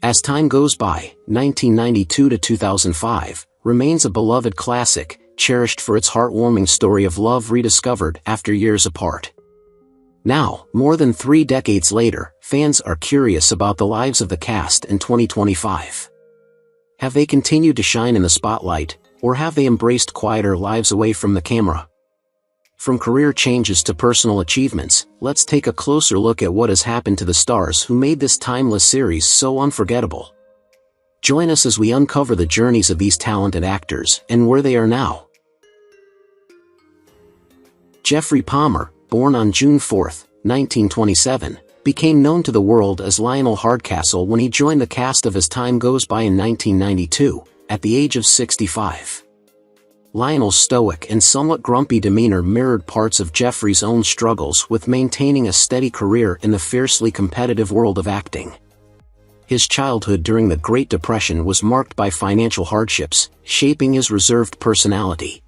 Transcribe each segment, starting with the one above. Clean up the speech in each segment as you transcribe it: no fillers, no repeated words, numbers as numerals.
As time goes by, 1992 to 2005 remains a beloved classic, cherished for its heartwarming story of love rediscovered after years apart. Now, more than 3 decades later, fans are curious about the lives of the cast in 2025. Have they continued to shine in the spotlight, or have they embraced quieter lives away from the camera? From career changes to personal achievements, let's take a closer look at what has happened to the stars who made this timeless series so unforgettable. Join us as we uncover the journeys of these talented actors and where they are now. Geoffrey Palmer, born on June 4, 1927, became known to the world as Lionel Hardcastle when he joined the cast of As Time Goes By in 1992, at the age of 65. Lionel's stoic and somewhat grumpy demeanor mirrored parts of Geoffrey's own struggles with maintaining a steady career in the fiercely competitive world of acting. His childhood during the Great Depression was marked by financial hardships, shaping his reserved personality.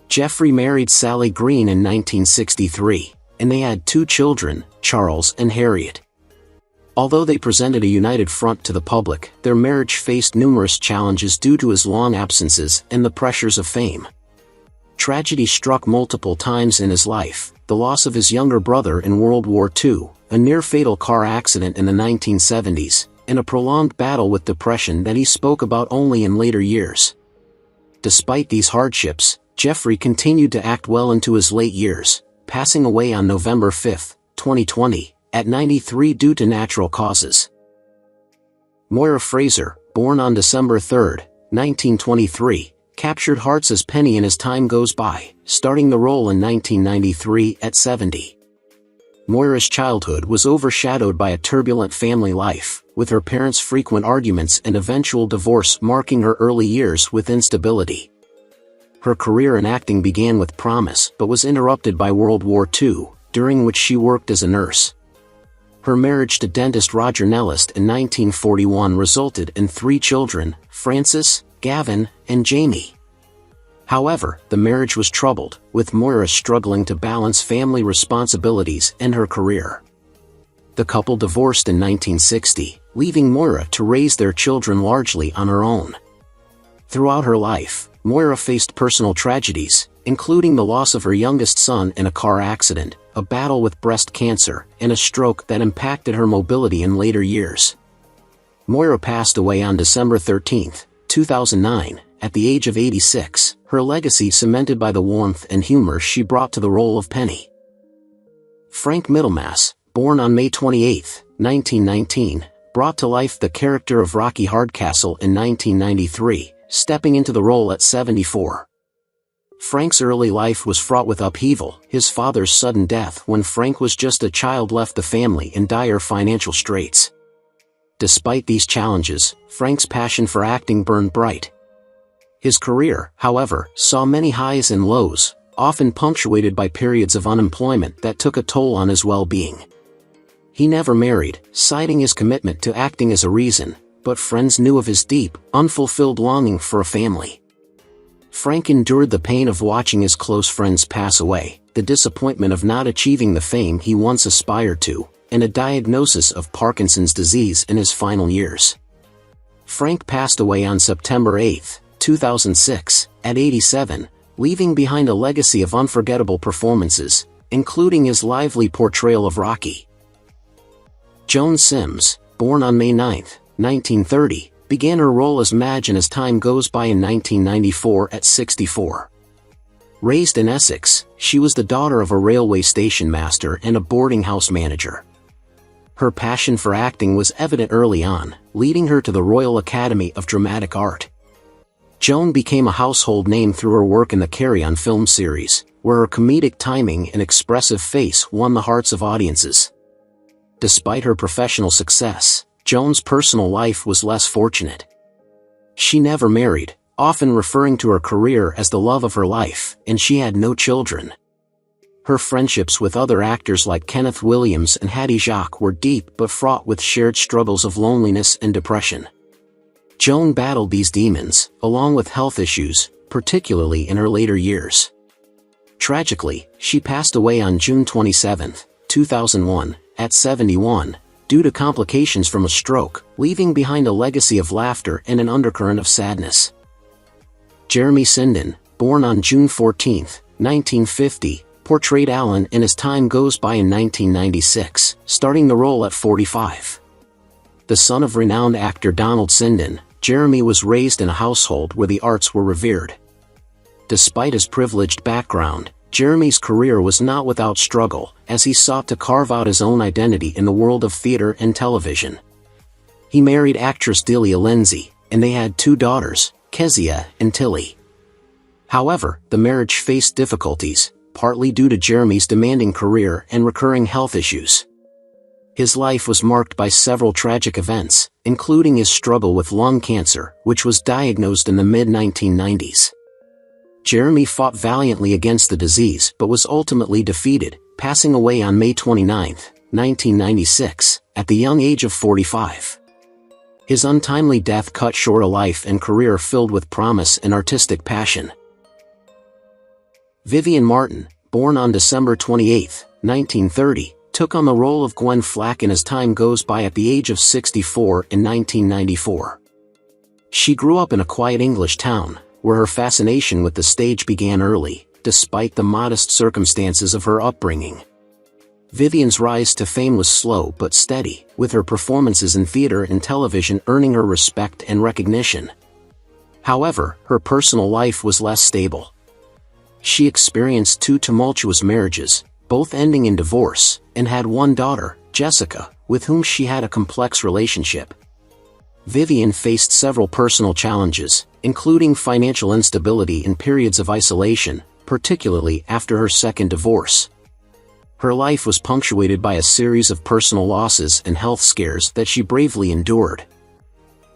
Geoffrey married Sally Greene in 1963, and they had 2 children, Charles and Harriet. Although they presented a united front to the public, their marriage faced numerous challenges due to his long absences and the pressures of fame. Tragedy struck multiple times in his life: the loss of his younger brother in World War II, a near-fatal car accident in the 1970s, and a prolonged battle with depression that he spoke about only in later years. Despite these hardships, Geoffrey continued to act well into his late years, passing away on November 5, 2020, at 93 due to natural causes. Moira Fraser, born on December 3, 1923, captured hearts as Penny in As Time Goes By, starting the role in 1993 at 70. Moira's childhood was overshadowed by a turbulent family life, with her parents' frequent arguments and eventual divorce marking her early years with instability. Her career in acting began with promise but was interrupted by World War II, during which she worked as a nurse. Her marriage to dentist Roger Nellist in 1941 resulted in 3 children, Francis, Gavin, and Jamie. However, the marriage was troubled, with Moira struggling to balance family responsibilities and her career. The couple divorced in 1960, leaving Moira to raise their children largely on her own. Throughout her life, Moira faced personal tragedies, including the loss of her youngest son in a car accident, a battle with breast cancer, and a stroke that impacted her mobility in later years. Moira passed away on December 13, 2009, at the age of 86, her legacy cemented by the warmth and humor she brought to the role of Penny. Frank Middlemass, born on May 28, 1919, brought to life the character of Rocky Hardcastle in 1993, stepping into the role at 74. Frank's early life was fraught with upheaval. His father's sudden death when Frank was just a child left the family in dire financial straits. Despite these challenges, Frank's passion for acting burned bright. His career, however, saw many highs and lows, often punctuated by periods of unemployment that took a toll on his well-being. He never married, citing his commitment to acting as a reason, but friends knew of his deep, unfulfilled longing for a family. Frank endured the pain of watching his close friends pass away, the disappointment of not achieving the fame he once aspired to, and a diagnosis of Parkinson's disease in his final years. Frank passed away on September 8, 2006, at 87, leaving behind a legacy of unforgettable performances, including his lively portrayal of Rocky. Joan Sims, born on May 9, 1930, began her role as Madge in As Time Goes By in 1994 at 64. Raised in Essex, she was the daughter of a railway station master and a boarding house manager. Her passion for acting was evident early on, leading her to the Royal Academy of Dramatic Art. Joan became a household name through her work in the Carry On film series, where her comedic timing and expressive face won the hearts of audiences. Despite her professional success, Joan's personal life was less fortunate. She never married, often referring to her career as the love of her life, and she had no children. Her friendships with other actors like Kenneth Williams and Hattie Jacques were deep but fraught with shared struggles of loneliness and depression. Joan battled these demons, along with health issues, particularly in her later years. Tragically, she passed away on June 27, 2001, at 71, due to complications from a stroke, leaving behind a legacy of laughter and an undercurrent of sadness. Jeremy Sinden, born on June 14, 1950, portrayed Alan in As Time Goes By in 1996, starting the role at 45. The son of renowned actor Donald Sinden, Jeremy was raised in a household where the arts were revered. Despite his privileged background, Jeremy's career was not without struggle, as he sought to carve out his own identity in the world of theater and television. He married actress Delia Lindsay, and they had 2 daughters, Kezia and Tilly. However, the marriage faced difficulties, partly due to Jeremy's demanding career and recurring health issues. His life was marked by several tragic events, including his struggle with lung cancer, which was diagnosed in the mid-1990s. Jeremy fought valiantly against the disease but was ultimately defeated, passing away on May 29, 1996, at the young age of 45. His untimely death cut short a life and career filled with promise and artistic passion. Vivien Martin, born on December 28, 1930, took on the role of Gwen Flack in As Time Goes By at the age of 64 in 1994. She grew up in a quiet English town, where her fascination with the stage began early, despite the modest circumstances of her upbringing. Vivien's rise to fame was slow but steady, with her performances in theater and television earning her respect and recognition. However, her personal life was less stable. She experienced 2 tumultuous marriages, both ending in divorce, and had 1 daughter, Jessica, with whom she had a complex relationship. Vivien faced several personal challenges, including financial instability and periods of isolation, particularly after her second divorce. Her life was punctuated by a series of personal losses and health scares that she bravely endured.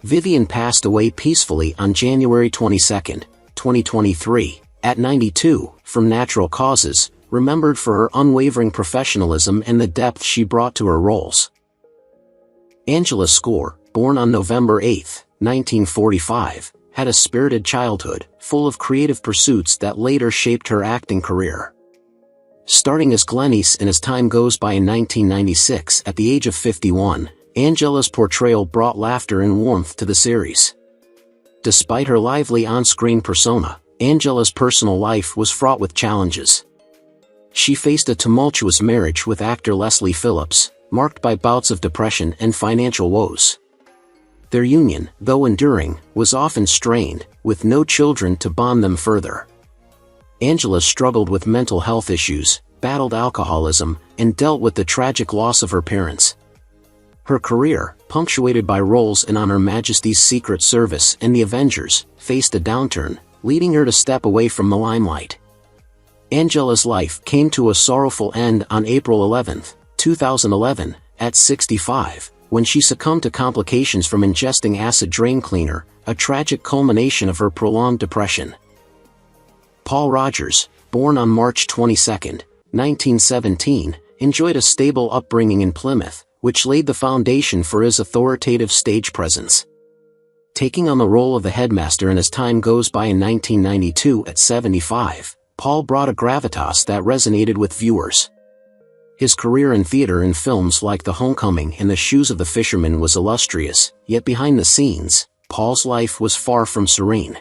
Vivien passed away peacefully on January 22, 2023, at 92, from natural causes, remembered for her unwavering professionalism and the depth she brought to her roles. Angela Score, born on November 8, 1945, had a spirited childhood, full of creative pursuits that later shaped her acting career. Starting as Glennice in As Time Goes By in 1996 at the age of 51, Angela's portrayal brought laughter and warmth to the series. Despite her lively on-screen persona, Angela's personal life was fraught with challenges. She faced a tumultuous marriage with actor Leslie Phillips, marked by bouts of depression and financial woes. Their union, though enduring, was often strained, with no children to bond them further. Angela struggled with mental health issues, battled alcoholism, and dealt with the tragic loss of her parents. Her career, punctuated by roles in On Her Majesty's Secret Service and The Avengers, faced a downturn, leading her to step away from the limelight. Angela's life came to a sorrowful end on April 11, 2011, at 65, when she succumbed to complications from ingesting acid drain cleaner, a tragic culmination of her prolonged depression. Paul Rogers, born on March 22, 1917, enjoyed a stable upbringing in Plymouth, which laid the foundation for his authoritative stage presence. Taking on the role of the headmaster in As Time Goes By in 1992 at 75, Paul brought a gravitas that resonated with viewers. His career in theater and films like The Homecoming and The Shoes of the Fisherman was illustrious, yet behind the scenes, Paul's life was far from serene.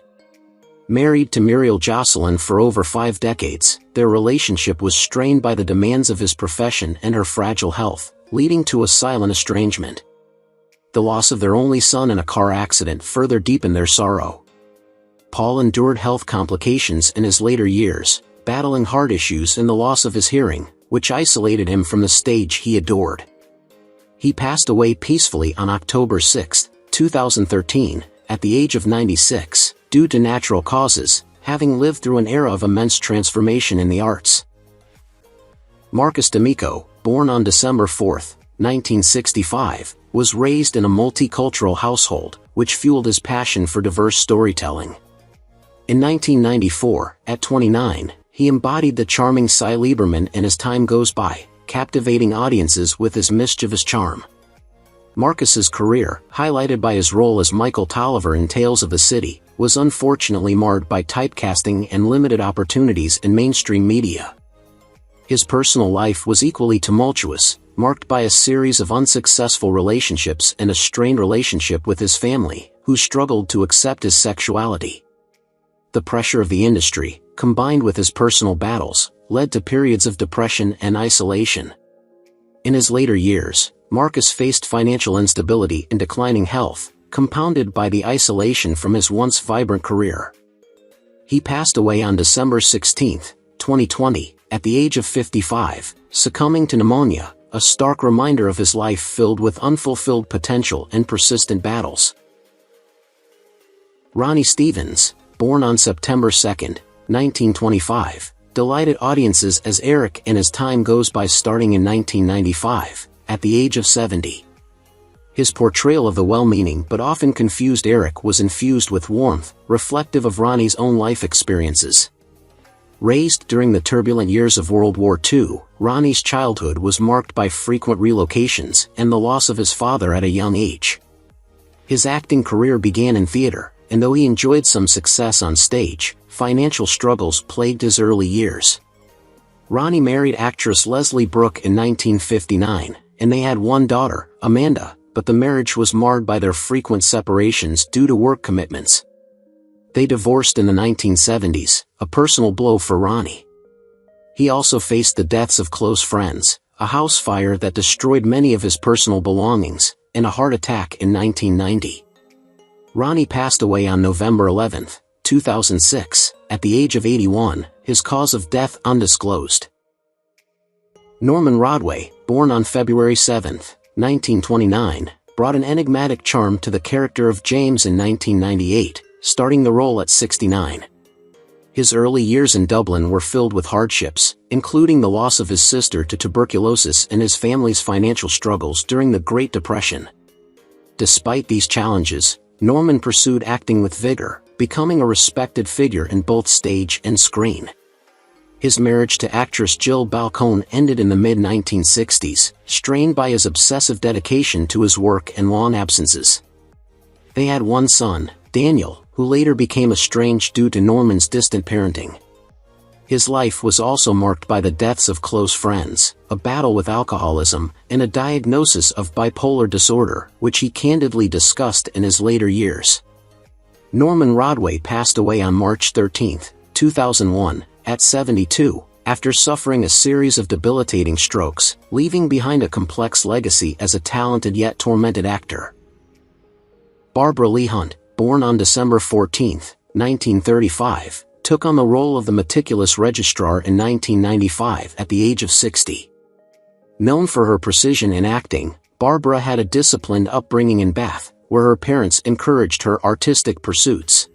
Married to Muriel Jocelyn for over 5 decades, their relationship was strained by the demands of his profession and her fragile health, leading to a silent estrangement. The loss of their only son in a car accident further deepened their sorrow. Paul endured health complications in his later years, battling heart issues and the loss of his hearing, which isolated him from the stage he adored. He passed away peacefully on October 6, 2013, at the age of 96, due to natural causes, having lived through an era of immense transformation in the arts. Marcus D'Amico, born on December 4, 1965, was raised in a multicultural household, which fueled his passion for diverse storytelling. In 1994, at 29, he embodied the charming Cy Lieberman in As Time Goes By, captivating audiences with his mischievous charm. Marcus's career, highlighted by his role as Michael Tolliver in Tales of the City, was unfortunately marred by typecasting and limited opportunities in mainstream media. His personal life was equally tumultuous, marked by a series of unsuccessful relationships and a strained relationship with his family, who struggled to accept his sexuality. The pressure of the industry, combined with his personal battles, led to periods of depression and isolation. In his later years, Marcus faced financial instability and declining health, compounded by the isolation from his once vibrant career. He passed away on December 16, 2020, at the age of 55, succumbing to pneumonia, a stark reminder of his life filled with unfulfilled potential and persistent battles. Ronnie Stevens, born on September 2, 1925, delighted audiences as Eric in As Time Goes By starting in 1995, at the age of 70. His portrayal of the well-meaning but often confused Eric was infused with warmth, reflective of Ronnie's own life experiences. Raised during the turbulent years of World War II, Ronnie's childhood was marked by frequent relocations and the loss of his father at a young age. His acting career began in theater, and though he enjoyed some success on stage, financial struggles plagued his early years. Ronnie married actress Leslie Brooke in 1959, and they had one daughter, Amanda, but the marriage was marred by their frequent separations due to work commitments. They divorced in the 1970s, a personal blow for Ronnie. He also faced the deaths of close friends, a house fire that destroyed many of his personal belongings, and a heart attack in 1990. Ronnie passed away on November 11, 2006, at the age of 81, his cause of death undisclosed. Norman Rodway, born on February 7, 1929, brought an enigmatic charm to the character of James in 1998, starting the role at 69. His early years in Dublin were filled with hardships, including the loss of his sister to tuberculosis and his family's financial struggles during the Great Depression. Despite these challenges, Norman pursued acting with vigor, becoming a respected figure in both stage and screen. His marriage to actress Jill Balcone ended in the mid-1960s, strained by his obsessive dedication to his work and long absences. They had one son, Daniel, who later became estranged due to Norman's distant parenting. His life was also marked by the deaths of close friends, a battle with alcoholism, and a diagnosis of bipolar disorder, which he candidly discussed in his later years. Norman Rodway passed away on March 13, 2001, at 72, after suffering a series of debilitating strokes, leaving behind a complex legacy as a talented yet tormented actor. Barbara Leigh-Hunt, born on December 14, 1935, took on the role of the meticulous registrar in 1995 at the age of 60. Known for her precision in acting, Barbara had a disciplined upbringing in Bath, where her parents encouraged her artistic pursuits.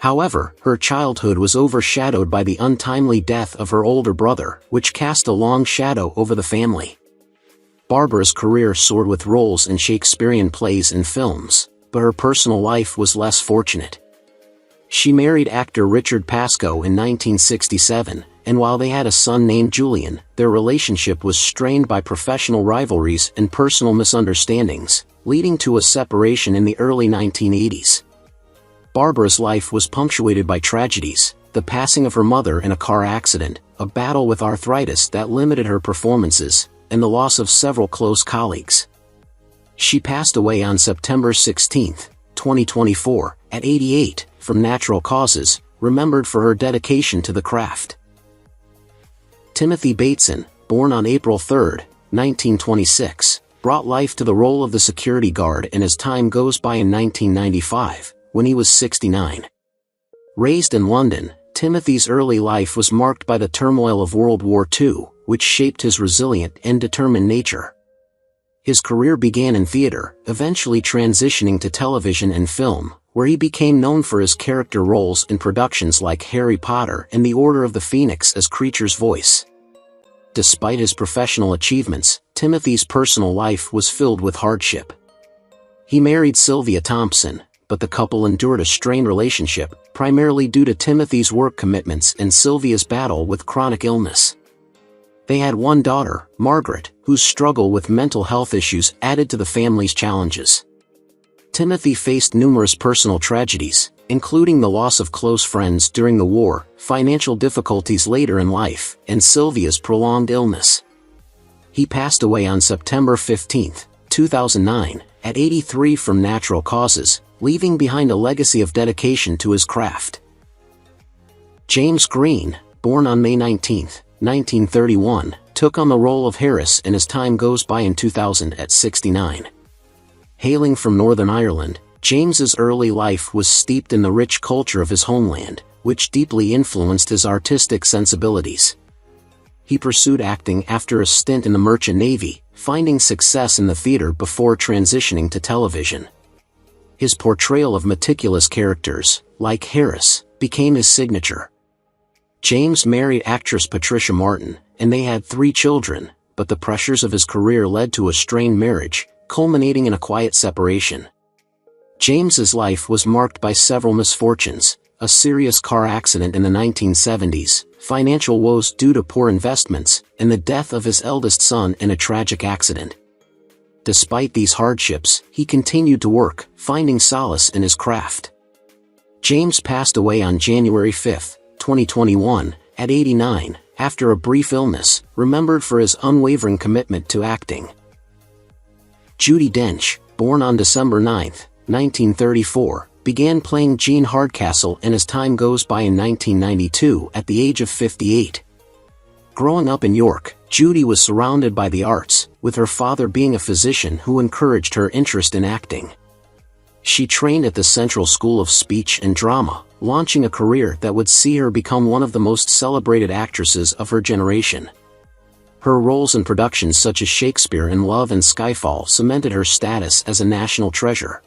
However, her childhood was overshadowed by the untimely death of her older brother, which cast a long shadow over the family. Barbara's career soared with roles in Shakespearean plays and films, but her personal life was less fortunate. She married actor Richard Pascoe in 1967, and while they had a son named Julian, their relationship was strained by professional rivalries and personal misunderstandings, leading to a separation in the early 1980s. Barbara's life was punctuated by tragedies, the passing of her mother in a car accident, a battle with arthritis that limited her performances, and the loss of several close colleagues. She passed away on September 16, 2024, at 88, from natural causes, remembered for her dedication to the craft. Timothy Bateson, born on April 3, 1926, brought life to the role of the security guard in As Time Goes By in 1995, when he was 69. Raised in London, Timothy's early life was marked by the turmoil of World War II, which shaped his resilient and determined nature. His career began in theater, eventually transitioning to television and film, where he became known for his character roles in productions like Harry Potter and The Order of the Phoenix as Kreacher's voice. Despite his professional achievements, Timothy's personal life was filled with hardship. He married Sylvia Thompson, but the couple endured a strained relationship, primarily due to Timothy's work commitments and Sylvia's battle with chronic illness. They had one daughter, Margaret, whose struggle with mental health issues added to the family's challenges. Timothy faced numerous personal tragedies, including the loss of close friends during the war, financial difficulties later in life, and Sylvia's prolonged illness. He passed away on September 15, 2009, at 83 from natural causes, leaving behind a legacy of dedication to his craft. James Greene, born on May 19, 1931, took on the role of Harris in As Time Goes By in 2000 at 69. Hailing from Northern Ireland, James's early life was steeped in the rich culture of his homeland, which deeply influenced his artistic sensibilities. He pursued acting after a stint in the Merchant Navy, finding success in the theater before transitioning to television. His portrayal of meticulous characters, like Harris, became his signature. James married actress Patricia Martin, and they had 3 children, but the pressures of his career led to a strained marriage, culminating in a quiet separation. James's life was marked by several misfortunes: a serious car accident in the 1970s, financial woes due to poor investments, and the death of his eldest son in a tragic accident. Despite these hardships, he continued to work, finding solace in his craft. James passed away on January 5, 2021, at 89, after a brief illness, remembered for his unwavering commitment to acting. Judi Dench, born on December 9, 1934, began playing Jean Hardcastle in As Time Goes By in 1992 at the age of 58. Growing up in York, Judi was surrounded by the arts, with her father being a physician who encouraged her interest in acting. She trained at the Central School of Speech and Drama, launching a career that would see her become one of the most celebrated actresses of her generation. Her roles in productions such as Shakespeare in Love and Skyfall cemented her status as a national treasure.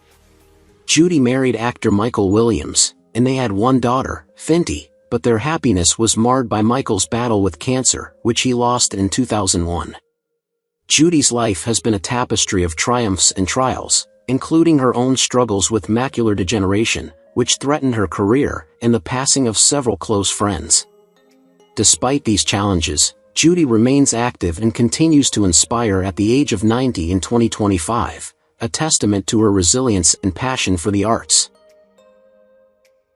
Judi married actor Michael Williams, and they had 1 daughter, Finty, but their happiness was marred by Michael's battle with cancer, which he lost in 2001. Judi's life has been a tapestry of triumphs and trials, including her own struggles with macular degeneration, which threatened her career, and the passing of several close friends. Despite these challenges, Judi remains active and continues to inspire at the age of 90 in 2025, a testament to her resilience and passion for the arts.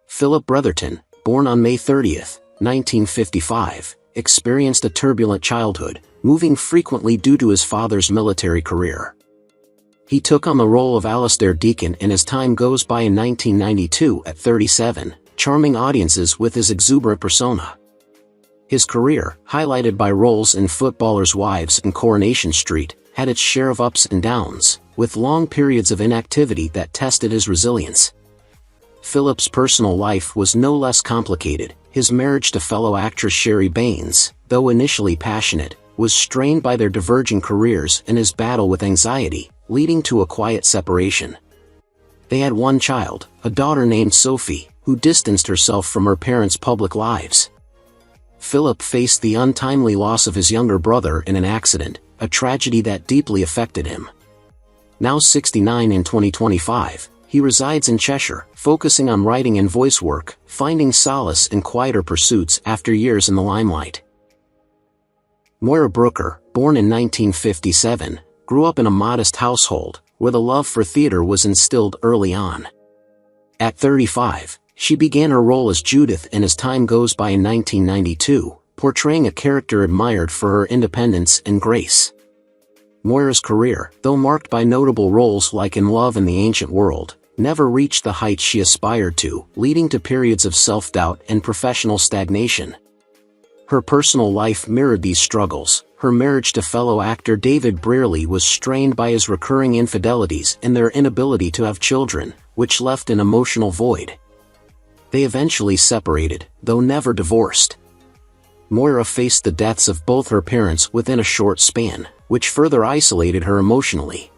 Philip Bretherton, born on May 30, 1955, experienced a turbulent childhood, moving frequently due to his father's military career. He took on the role of Alastair Deacon in As Time Goes By in 1992 at 37, charming audiences with his exuberant persona. His career, highlighted by roles in Footballers' Wives and Coronation Street, had its share of ups and downs, with long periods of inactivity that tested his resilience. Philip's personal life was no less complicated. His marriage to fellow actress Sherry Baines, though initially passionate, was strained by their diverging careers and his battle with anxiety, leading to a quiet separation. They had 1 child, a daughter named Sophie, who distanced herself from her parents' public lives. Philip faced the untimely loss of his younger brother in an accident, a tragedy that deeply affected him. Now 69 in 2025, he resides in Cheshire, focusing on writing and voice work, finding solace in quieter pursuits after years in the limelight. Moira Brooker, born in 1957, grew up in a modest household, where the love for theater was instilled early on. At 35, she began her role as Judith in As Time Goes By in 1992, portraying a character admired for her independence and grace. Moira's career, though marked by notable roles like In Love and the Ancient World, never reached the heights she aspired to, leading to periods of self-doubt and professional stagnation. Her personal life mirrored these struggles. Her marriage to fellow actor David Brearley was strained by his recurring infidelities and their inability to have children, which left an emotional void. They eventually separated, though never divorced. Moira faced the deaths of both her parents within a short span, which further isolated her emotionally.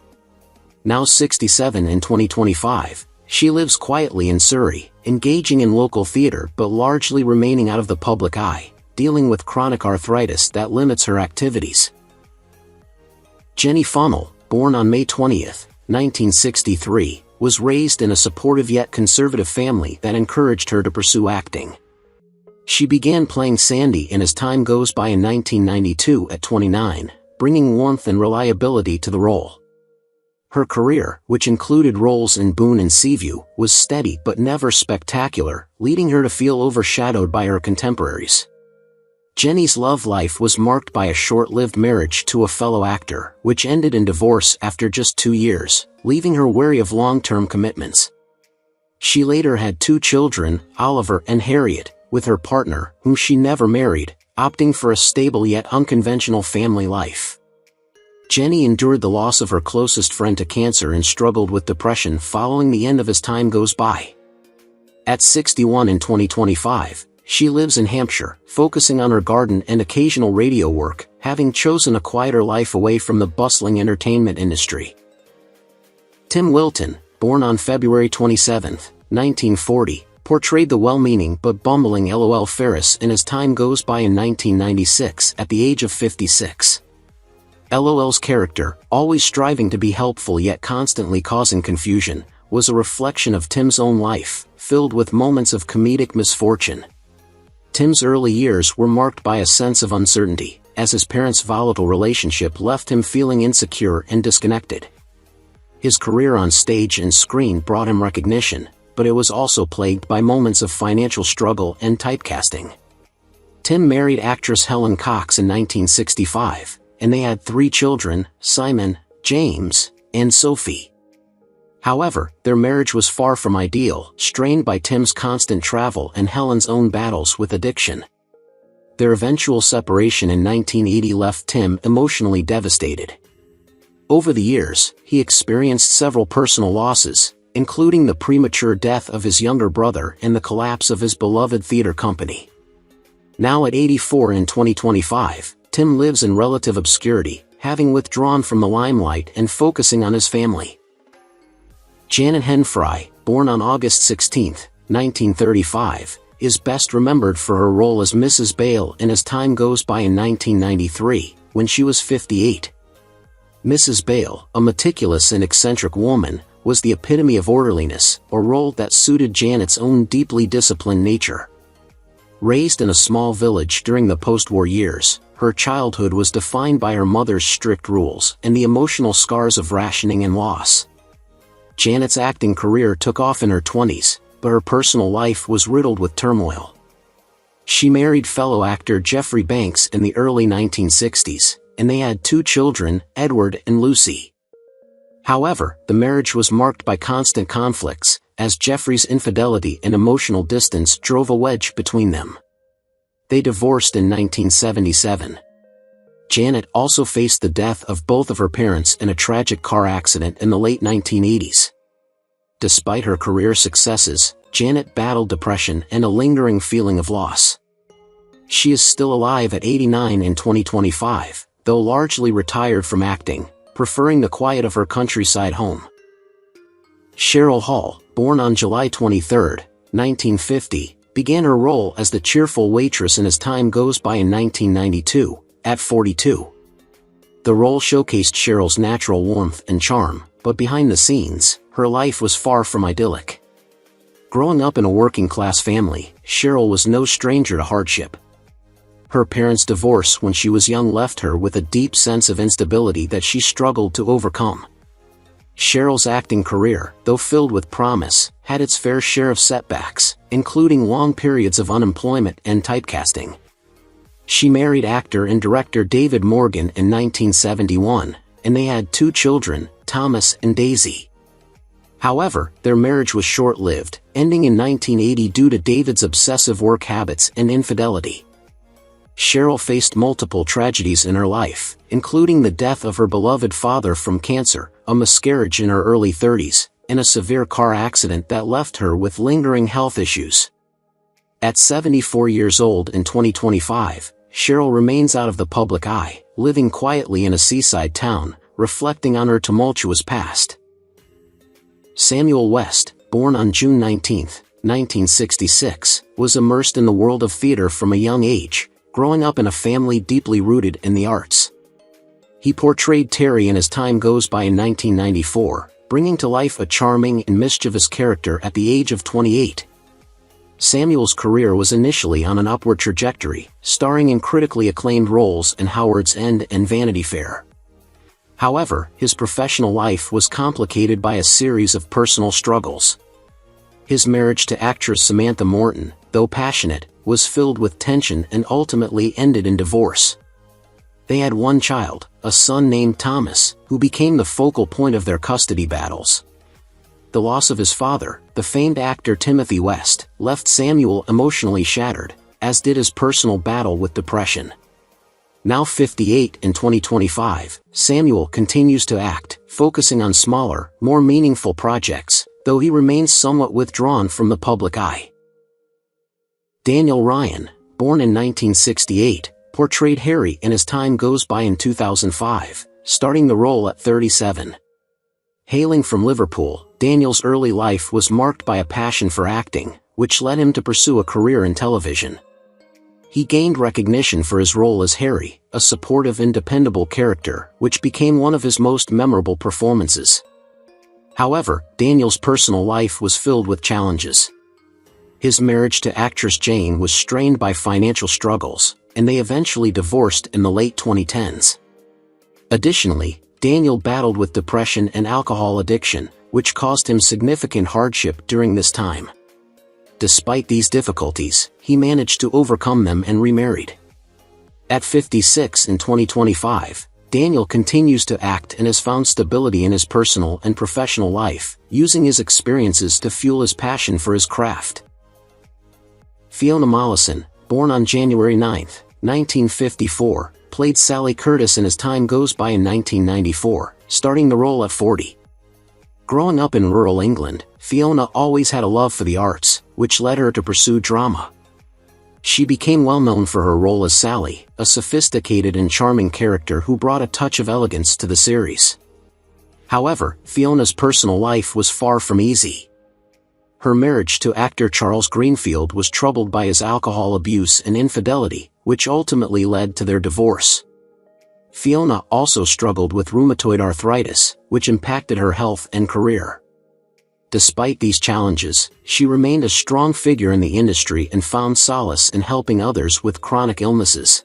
Now 67 in 2025, she lives quietly in Surrey, engaging in local theater but largely remaining out of the public eye, dealing with chronic arthritis that limits her activities. Jenny Funnell, born on May 20, 1963, was raised in a supportive yet conservative family that encouraged her to pursue acting. She began playing Sandy in As Time Goes By in 1992 at 29, bringing warmth and reliability to the role. Her career, which included roles in Boone and Seaview, was steady but never spectacular, leading her to feel overshadowed by her contemporaries. Jenny's love life was marked by a short-lived marriage to a fellow actor, which ended in divorce after just 2 years, leaving her wary of long-term commitments. She later had 2 children, Oliver and Harriet, with her partner, whom she never married, opting for a stable yet unconventional family life. Jenny endured the loss of her closest friend to cancer and struggled with depression following the end of As Time Goes By. At 61 in 2025, she lives in Hampshire, focusing on her garden and occasional radio work, having chosen a quieter life away from the bustling entertainment industry. Tim Wylton, born on February 27, 1940, portrayed the well-meaning but bumbling LOL Ferris in As Time Goes By in 1996 at the age of 56. LOL's character, always striving to be helpful yet constantly causing confusion, was a reflection of Tim's own life, filled with moments of comedic misfortune. Tim's early years were marked by a sense of uncertainty, as his parents' volatile relationship left him feeling insecure and disconnected. His career on stage and screen brought him recognition, but it was also plagued by moments of financial struggle and typecasting. Tim married actress Helen Cox in 1965, and they had 3 children, Simon, James, and Sophie. However, their marriage was far from ideal, strained by Tim's constant travel and Helen's own battles with addiction. Their eventual separation in 1980 left Tim emotionally devastated. Over the years, he experienced several personal losses, including the premature death of his younger brother and the collapse of his beloved theater company. Now at 84 in 2025, Tim lives in relative obscurity, having withdrawn from the limelight and focusing on his family. Janet Henfrey, born on August 16, 1935, is best remembered for her role as Mrs. Bale in As Time Goes By in 1993, when she was 58. Mrs. Bale, a meticulous and eccentric woman, was the epitome of orderliness, a role that suited Janet's own deeply disciplined nature. Raised in a small village during the post-war years, her childhood was defined by her mother's strict rules and the emotional scars of rationing and loss. Janet's acting career took off in her 20s, but her personal life was riddled with turmoil. She married fellow actor Geoffrey Banks in the early 1960s, and they had 2 children, Edward and Lucy. However, the marriage was marked by constant conflicts, as Geoffrey's infidelity and emotional distance drove a wedge between them. They divorced in 1977. Janet also faced the death of both of her parents in a tragic car accident in the late 1980s. Despite her career successes, Janet battled depression and a lingering feeling of loss. She is still alive at 89 in 2025, though largely retired from acting, preferring the quiet of her countryside home. Cheryl Hall, born on July 23, 1950, began her role as the cheerful waitress in As Time Goes By in 1992, at 42. The role showcased Cheryl's natural warmth and charm, but behind the scenes, her life was far from idyllic. Growing up in a working-class family, Cheryl was no stranger to hardship. Her parents' divorce when she was young left her with a deep sense of instability that she struggled to overcome. Cheryl's acting career, though filled with promise, had its fair share of setbacks, including long periods of unemployment and typecasting. She married actor and director David Morgan in 1971, and they had 2 children, Thomas and Daisy. However, their marriage was short-lived, ending in 1980 due to David's obsessive work habits and infidelity. Cheryl faced multiple tragedies in her life, including the death of her beloved father from cancer, a miscarriage in her early 30s, and a severe car accident that left her with lingering health issues. At 74 years old in 2025, Cheryl remains out of the public eye, living quietly in a seaside town, reflecting on her tumultuous past. Samuel West, born on June 19, 1966, was immersed in the world of theater from a young age, growing up in a family deeply rooted in the arts. He portrayed Terry in As Time Goes By in 1994, bringing to life a charming and mischievous character at the age of 28. Samuel's career was initially on an upward trajectory, starring in critically acclaimed roles in Howard's End and Vanity Fair. However, his professional life was complicated by a series of personal struggles. His marriage to actress Samantha Morton, though passionate, was filled with tension and ultimately ended in divorce. They had one child, a son named Thomas, who became the focal point of their custody battles. The loss of his father, the famed actor Timothy West, left Samuel emotionally shattered, as did his personal battle with depression. Now 58 in 2025, Samuel continues to act, focusing on smaller, more meaningful projects, though he remains somewhat withdrawn from the public eye. Daniel Ryan, born in 1968, portrayed Harry in As Time Goes By in 2005, starting the role at 37. Hailing from Liverpool, Daniel's early life was marked by a passion for acting, which led him to pursue a career in television. He gained recognition for his role as Harry, a supportive and dependable character, which became one of his most memorable performances. However, Daniel's personal life was filled with challenges. His marriage to actress Jane was strained by financial struggles, and they eventually divorced in the late 2010s. Additionally, Daniel battled with depression and alcohol addiction, which caused him significant hardship during this time. Despite these difficulties, he managed to overcome them and remarried. At 56 in 2025, Daniel continues to act and has found stability in his personal and professional life, using his experiences to fuel his passion for his craft. Fiona Mollison, born on January 9, 1954, played Sally Curtis in As Time Goes By in 1994, starting the role at 40. Growing up in rural England, Fiona always had a love for the arts, which led her to pursue drama. She became well known for her role as Sally, a sophisticated and charming character who brought a touch of elegance to the series. However, Fiona's personal life was far from easy. Her marriage to actor Charles Greenfield was troubled by his alcohol abuse and infidelity, which ultimately led to their divorce. Fiona also struggled with rheumatoid arthritis, which impacted her health and career. Despite these challenges, she remained a strong figure in the industry and found solace in helping others with chronic illnesses.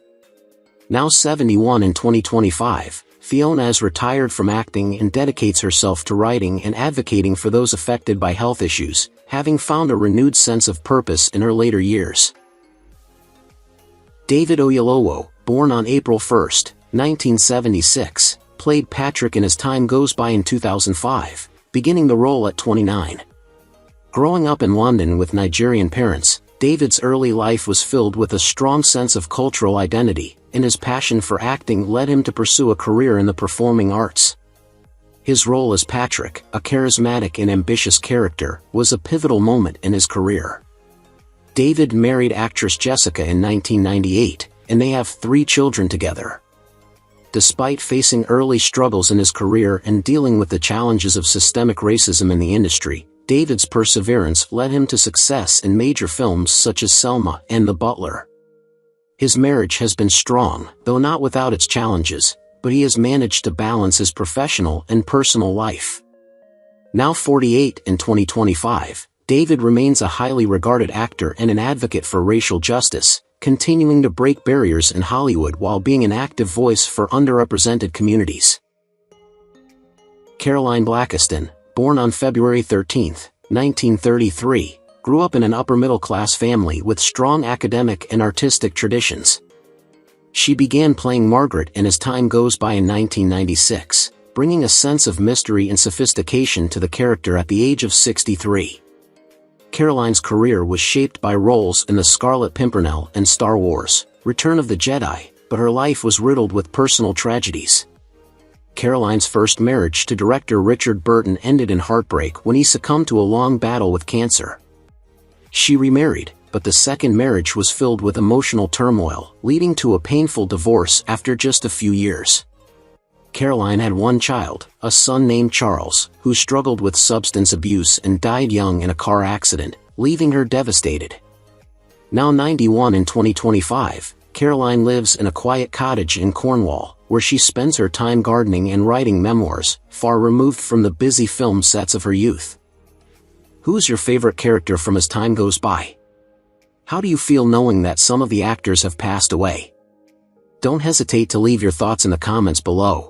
Now 71 in 2025, Fiona has retired from acting and dedicates herself to writing and advocating for those affected by health issues, having found a renewed sense of purpose in her later years. David Oyelowo, born on April 1, 1976, played Patrick in As Time Goes By in 2005, beginning the role at 29. Growing up in London with Nigerian parents, David's early life was filled with a strong sense of cultural identity, and his passion for acting led him to pursue a career in the performing arts. His role as Patrick, a charismatic and ambitious character, was a pivotal moment in his career. David married actress Jessica in 1998, and they have 3 children together. Despite facing early struggles in his career and dealing with the challenges of systemic racism in the industry, David's perseverance led him to success in major films such as Selma and The Butler. His marriage has been strong, though not without its challenges, but he has managed to balance his professional and personal life. Now 48 in 2025, David remains a highly regarded actor and an advocate for racial justice, continuing to break barriers in Hollywood while being an active voice for underrepresented communities. Caroline Blakiston, born on February 13, 1933, grew up in an upper-middle-class family with strong academic and artistic traditions. She began playing Margaret in As Time Goes By in 1996, bringing a sense of mystery and sophistication to the character at the age of 63. Caroline's career was shaped by roles in The Scarlet Pimpernel and Star Wars: Return of the Jedi, but her life was riddled with personal tragedies. Caroline's first marriage to director Richard Burton ended in heartbreak when he succumbed to a long battle with cancer. She remarried, but the second marriage was filled with emotional turmoil, leading to a painful divorce after just a few years. Caroline had one child, a son named Charles, who struggled with substance abuse and died young in a car accident, leaving her devastated. Now 91 in 2025, Caroline lives in a quiet cottage in Cornwall, where she spends her time gardening and writing memoirs, far removed from the busy film sets of her youth. Who's your favorite character from As Time Goes By? How do you feel knowing that some of the actors have passed away? Don't hesitate to leave your thoughts in the comments below.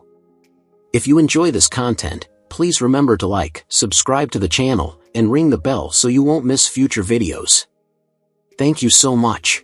If you enjoy this content, Please remember to like, subscribe to the channel, and ring the bell so you won't miss future videos. Thank you so much.